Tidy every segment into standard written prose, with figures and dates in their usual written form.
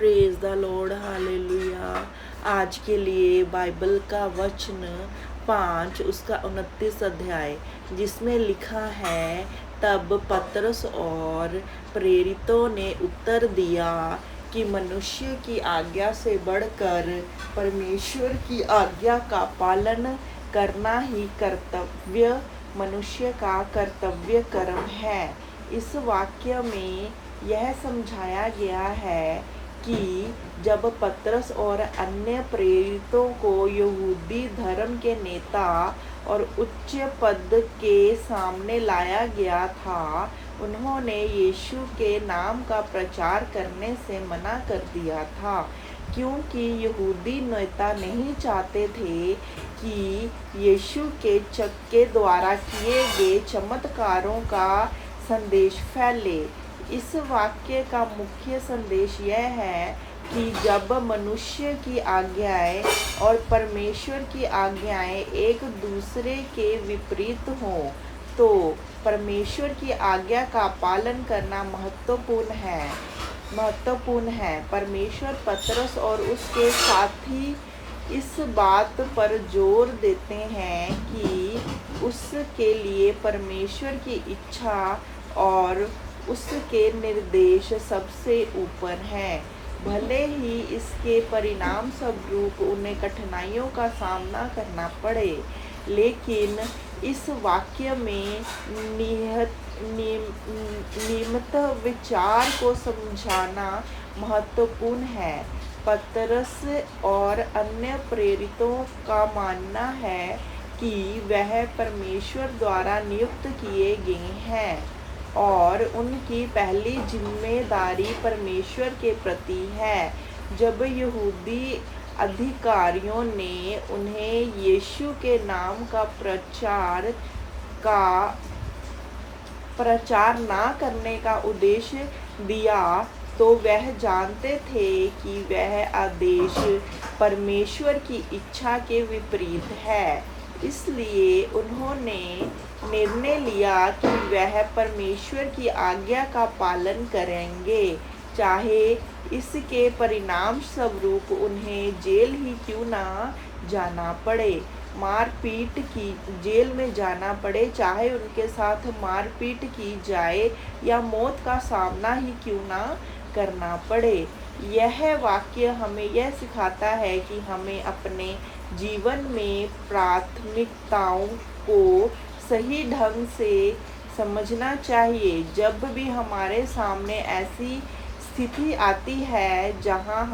Praise the Lord, hallelujah. आज के लिए बाइबल का वचन 5 उसका 29 अध्याय, जिसमें लिखा है, तब पतरस और प्रेरितों ने उत्तर दिया कि मनुष्य की आज्ञा से बढ़कर परमेश्वर की आज्ञा का पालन करना ही कर्तव्य मनुष्य का कर्तव्य कर्म है। इस वाक्य में यह समझाया गया है कि जब पतरस और अन्य प्रेरितों को यहूदी धर्म के नेता और उच्च पद के सामने लाया गया था, उन्होंने यीशु के नाम का प्रचार करने से मना कर दिया था, क्योंकि यहूदी नेता नहीं चाहते थे कि यीशु के द्वारा किए गए चमत्कारों का संदेश फैले। इस वाक्य का मुख्य संदेश यह है कि जब मनुष्य की आज्ञाएं और परमेश्वर की आज्ञाएं एक दूसरे के विपरीत हों, तो परमेश्वर की आज्ञा का पालन करना महत्वपूर्ण है। परमेश्वर पतरस और उसके साथी इस बात पर जोर देते हैं कि उसके लिए परमेश्वर की इच्छा और उसके निर्देश सबसे ऊपर हैं। भले ही इसके परिणाम स्वरूप उन्हें कठिनाइयों का सामना करना पड़े, लेकिन इस वाक्य में नियमित विचार को समझाना महत्वपूर्ण है। पतरस और अन्य प्रेरितों का मानना है कि वह परमेश्वर द्वारा नियुक्त किए गए हैं और उनकी पहली जिम्मेदारी परमेश्वर के प्रति है। जब यहूदी अधिकारियों ने उन्हें यीशु के नाम का प्रचार ना करने का उद्देश्य दिया, तो वह जानते थे कि वह आदेश परमेश्वर की इच्छा के विपरीत है। इसलिए उन्होंने निर्णय लिया कि वह परमेश्वर की आज्ञा का पालन करेंगे, चाहे इसके परिणाम स्वरूप उन्हें जेल ही क्यों ना जाना पड़े, जेल में जाना पड़े, चाहे उनके साथ मारपीट की जाए या मौत का सामना ही क्यों ना करना पड़े। यह वाक्य हमें यह सिखाता है कि हमें अपने जीवन में प्राथमिकताओं को सही ढंग से समझना चाहिए। जब भी हमारे सामने ऐसी स्थिति आती है जहां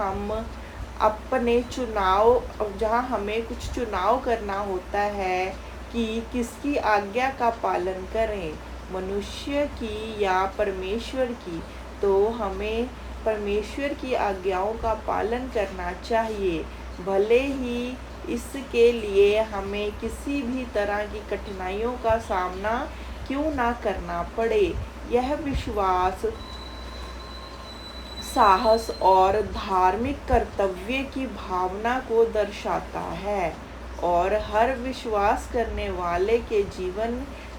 हमें कुछ चुनाव करना होता है कि किसकी आज्ञा का पालन करें, मनुष्य की या परमेश्वर की, तो हमें परमेश्वर की आज्ञाओं का पालन करना चाहिए, भले ही इसके लिए हमें किसी भी तरह की कठिनाइयों का सामना क्यों ना करना पड़े। यह विश्वास, साहस और धार्मिक कर्तव्य की भावना को दर्शाता है और हर विश्वास करने वाले के जीवन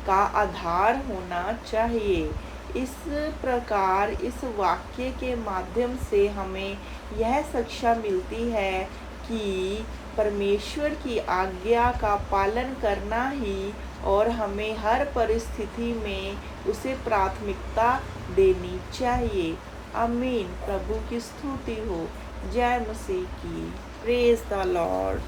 का आधार होना चाहिए। इस प्रकार इस वाक्य के माध्यम से हमें यह शिक्षा मिलती है कि परमेश्वर की आज्ञा का पालन करना ही और हमें हर परिस्थिति में उसे प्राथमिकता देनी चाहिए। आमीन। प्रभु की स्तुति हो। जय मसीह की। Praise the Lord.